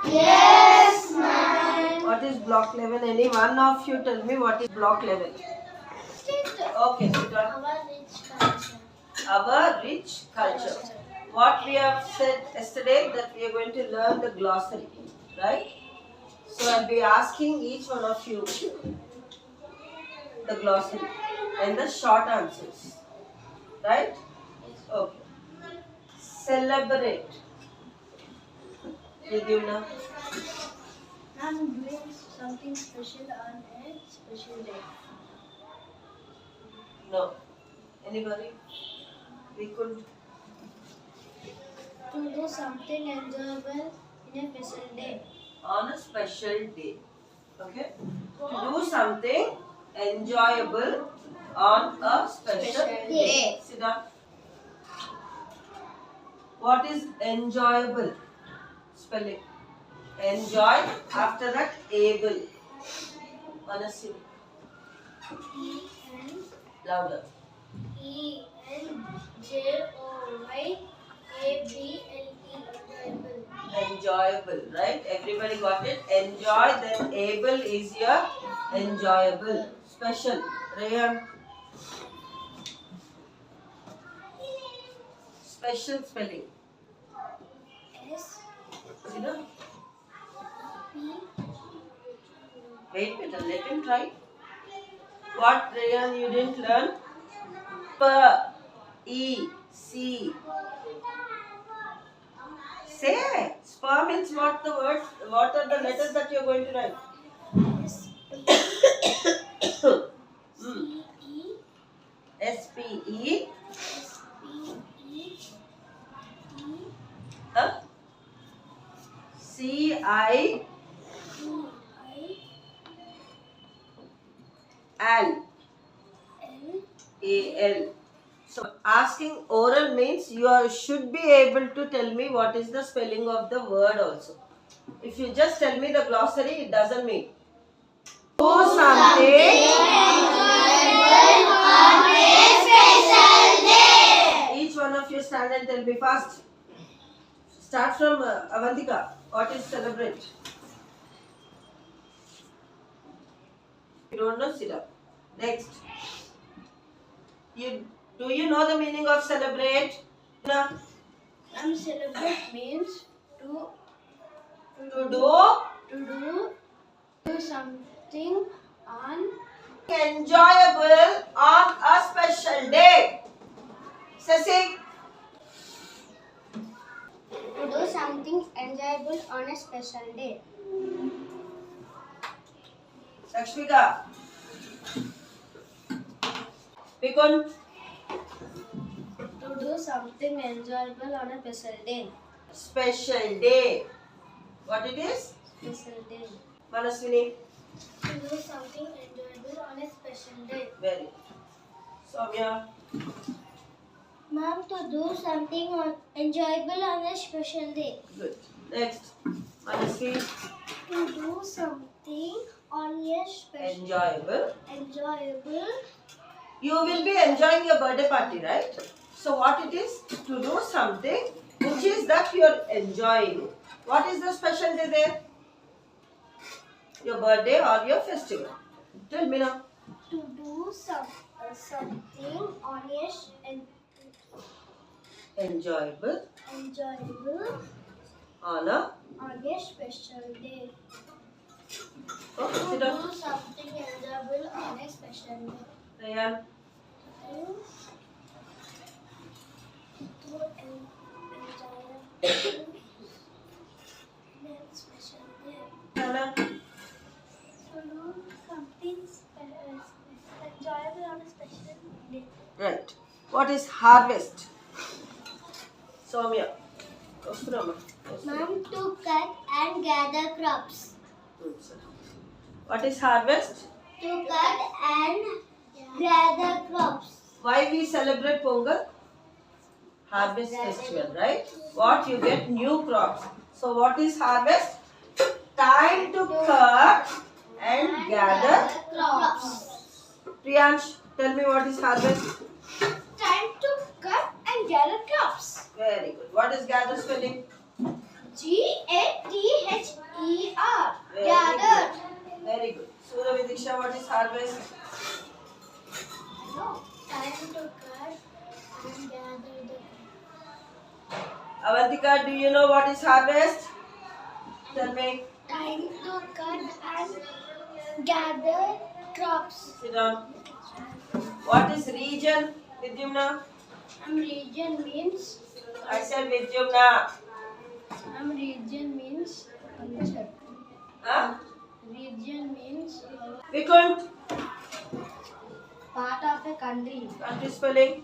Yes, ma'am. What is block level? Any one of you tell me what is block level? Okay, sit down. Our rich culture. Our rich culture. What we have said yesterday that we are going to learn the glossary, right? So I'll be asking each one of you the glossary and the short answers, right? Okay. Celebrate. Pradyumna. I'm doing something special on a special day. No. Anybody? We could. To do something enjoyable in a special day. On a special day. Okay? To do something enjoyable on a special day. Sit down. What is enjoyable? Spelling. Enjoy. After that, able. Manasya. Louder. ENJOYABLE. Enjoyable, right? Everybody got it? Enjoy, then able is your enjoyable. Special. Rayhan. Special spelling. S You know? P Wait, let him try. What, Rayhan, you didn't learn? P, E, C. Say. Spa means what the word? What are the letters that you are going to write? S P Hmm. S P E S-P-E. S P E E Huh? C-I-L. L A-L. So asking oral means you should be able to tell me what is the spelling of the word also. If you just tell me the glossary, it doesn't mean. Do something. Each one of you stand and tell me fast. Start from Avantika. What is celebrate? You don't know, sit up. Next. Do you know the meaning of celebrate? No. Celebrate means to Do do something on enjoyable on a special day. Sasi. to do something enjoyable on a special day. Lakshmika. Pikun. To do something enjoyable on a special day. Special day. What it is? Special day. Manaswini. To do something enjoyable on a special day. Very good. Soumya. Mom, to do something enjoyable on a special day. Good. Next. Manasvi. To do something on a special Enjoyable. You will be enjoying your birthday party, right? So what it is? To do something which is that you are enjoying. What is the special day there? Your birthday or your festival. Tell me now. To do something on a Enjoyable enjoyable on a. on a special day. Oh, To sit down. do something enjoyable on a special day. Rayhan. To enjoy a special day. Nana. To do something enjoyable on a special day. Right. What is harvest? Soumya. Osturama. Mom, to cut and gather crops. What is harvest? To cut and gather crops. Why we celebrate Pongal? Harvest festival, right? What you get new crops. So what is harvest? Time to cut and gather. crops. Priyansh, tell me what is harvest? Time to cut and gather crops. Very good. What is gather spelling? GATHER. Disha, what is harvest? No. Time to cut and gather the Avantika, do you know what is harvest? Tell me. time to cut and gather crops. Sit down. What is region? Vidyumna. Region means I said Vidyumna. region means culture. Huh? Region means Vikund. part of a country. Country spelling.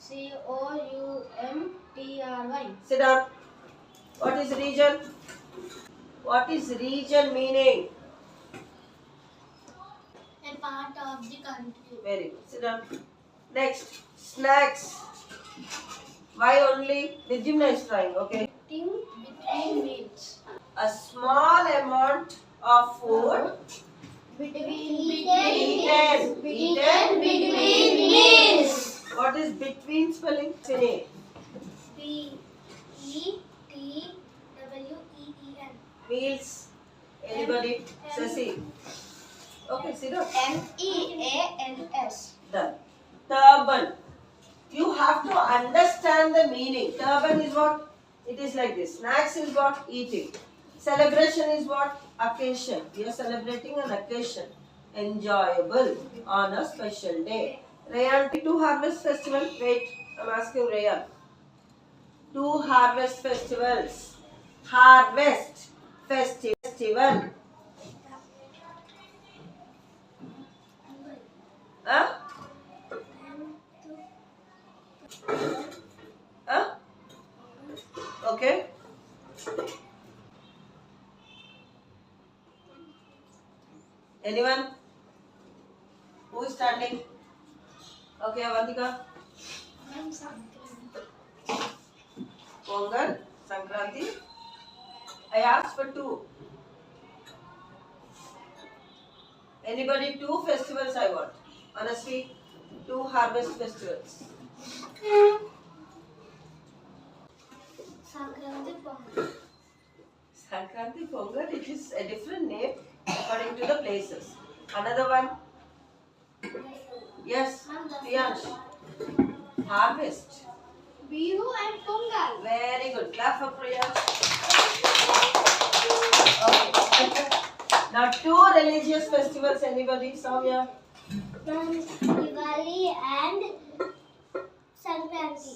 COUNTRY. Sit down. What is region? What is region meaning? A part of the country. Very good. Sit down. Next. Snacks. Why only? Vidyumna is trying, okay? Thing between meals. A small amount of food eaten between meals. What is between spelling? Finish. BETWEEN. Meals. Anybody? Sasi. Okay, sit down. MEALS. Done. Turban. You have to understand the meaning. Turban is what? It is like this. Snacks is what? Eating. Celebration is what? Occasion. We are celebrating an occasion. Enjoyable on a special day. Rayan, two harvest festival. Wait, I'm asking Rayan. Two harvest festivals. Harvest festival. Huh? Huh? Okay. Anyone? Who is standing? Okay, Avantika. Pongal, Sankranti. I asked for two. Anybody? Two festivals I want. Honestly, two harvest festivals. Sankranti Pongal. Sankranti Pongal, it is a different name according to the places. Another one? Yes, Priyansh. Harvest. Bihu and Pongal. Very good. Clap for Priyansh. Okay. Now two religious festivals. Anybody? Soumya? Diwali and Sankranti.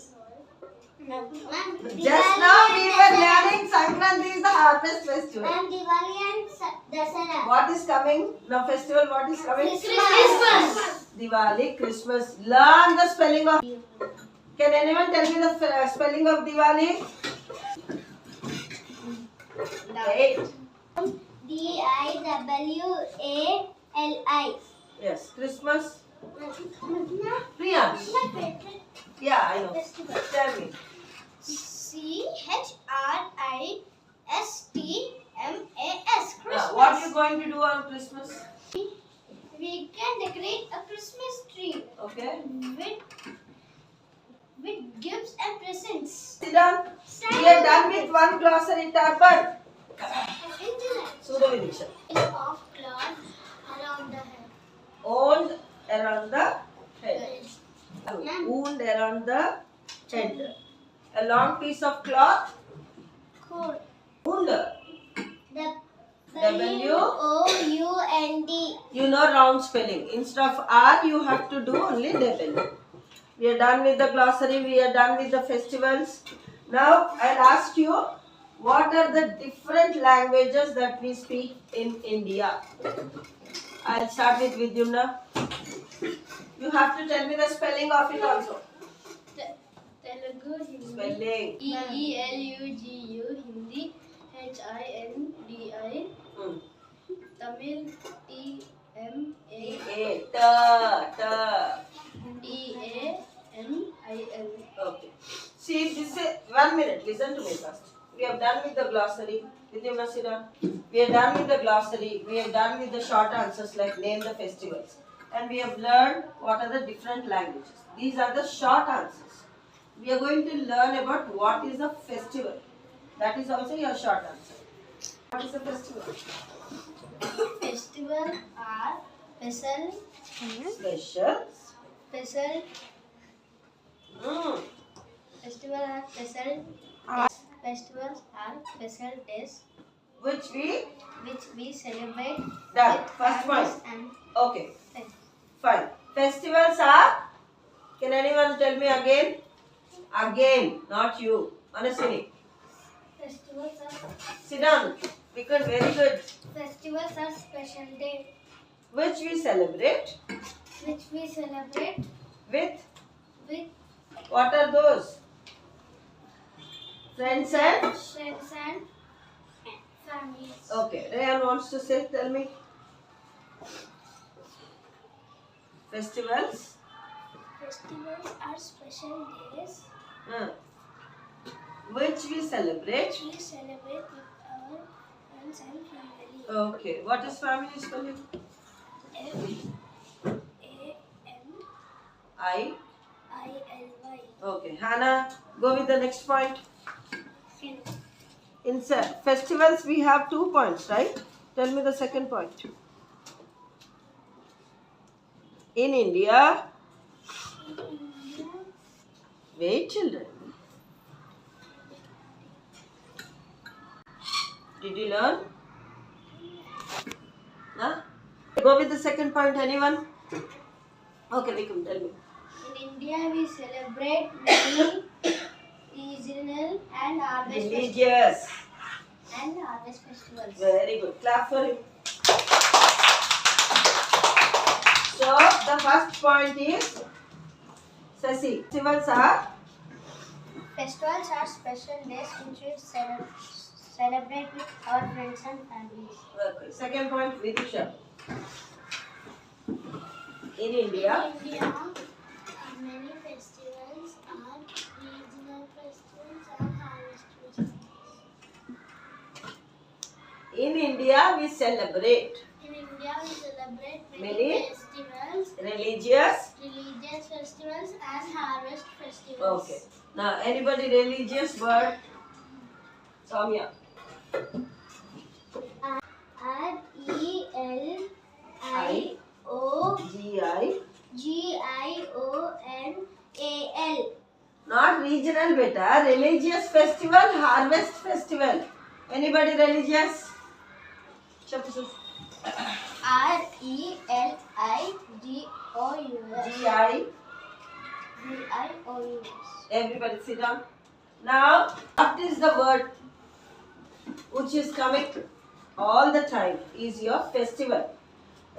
Just now we were learning Sankranti is the harvest festival. Ma'am, Diwali and Dasara. What is coming? Now festival, what is coming? Christmas. Diwali, Christmas. Learn the spelling of. Can anyone tell me the spelling of Diwali? Wait. DIWALI. Yes, Christmas. Priyansh. Yeah, I know. Tell me. CHRISTMAS. What are you going to do on Christmas? We can decorate a Christmas tree Okay. with gifts and presents. Sit down. We are done with one glossary turban. Pseudo Vidiksha. Of cloth around the head. Owned around the head. Wound around the head. A long piece of cloth. Coat. Wound. The WOUND. You know round spelling. Instead of R, you have to do only W. We are done with the glossary. We are done with the festivals. Now I'll ask you, what are the different languages that we speak in India? I'll start with Vidyumna. You have to tell me the spelling of it also. Telugu, Hindi, Spelling. EELUGU, Hindi, HINDI, Tamil, TMADAMIL. Okay. See, this is 1 minute. Listen to me first. We have done with the glossary. Vidyumna, sit down. We are done with the glossary. We are done with the short answers like name the festivals. And we have learned what are the different languages. These are the short answers. We are going to learn about what is a festival. That is also your short answer. What is a festival? Festivals are Special. Special. Special. Mm. Festivals are special. Festivals are special days Which we which we celebrate done. with First families point. and Okay. friends. Fine. Festivals are. Can anyone tell me again? Again, not you. Anasini. Festivals are Sit down. Because very good. Festivals are special days Which we celebrate which we celebrate with. with What are those? Friends and. friends and families. Okay. Rayan wants to say. Tell me. Festivals. Festivals are special days Hmm. Which we celebrate. we celebrate with our friends and family. Okay. What is family spelling? FAMILY. I. Okay. Hannah, go with the next point. In festivals, we have 2 points, right? Tell me the second point. In India, wait, children. Did you learn? Huh? Go with the second point, anyone? Okay, Vikram, tell me. In India, we celebrate many regional and harvest Religious. festivals. Very good. Clap for him. So, the first point is, Sasi, festivals are. Festivals are special days which we celebrate with our friends and families. Okay. Second point, Vidisha. In India, In India, many festivals are regional festivals and harvest festivals. in India we celebrate In India, we celebrate Many festivals, religious. religious festivals and harvest festivals. Okay. Now, anybody religious word? Soumya. RELIGIONAL. GI. Not regional, beta. Religious festival, harvest festival. Anybody religious? RELIGIOUS. GI. Everybody sit down. Now, what is the word which is coming all the time is your festival,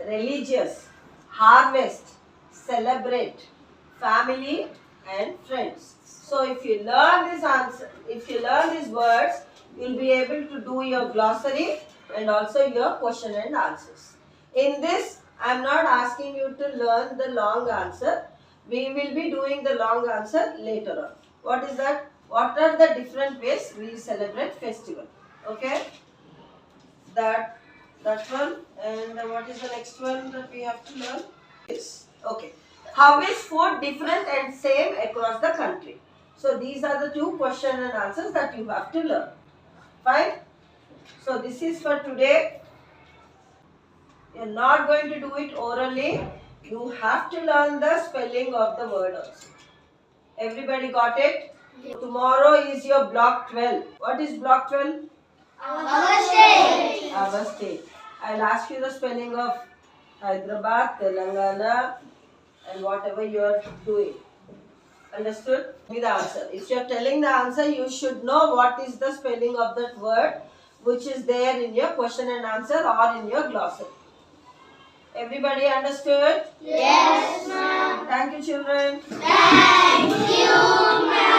religious, harvest, celebrate, family and friends. So if you learn this answer, if you learn these words, you will be able to do your glossary and also your question and answers. In this, I am not asking you to learn the long answer. We will be doing the long answer later on. What is that? What are the different ways we celebrate festival? Okay? That one, and what is the next one that we have to learn? Yes. Okay. How is food different and same across the country? So these are the 2 question and answers that you have to learn. Fine? So this is for today. You are not going to do it orally. You have to learn the spelling of the word also. Everybody got it? Yes. Tomorrow is your block 12. What is block 12? Our state. Our state. I'll ask you the spelling of Hyderabad, Telangana and whatever you are doing. Understood? Give me the answer. If you are telling the answer, you should know what is the spelling of that word which is there in your question and answer or in your glossary. Everybody understood? Yes, ma'am. Thank you, children. Thank you, ma'am.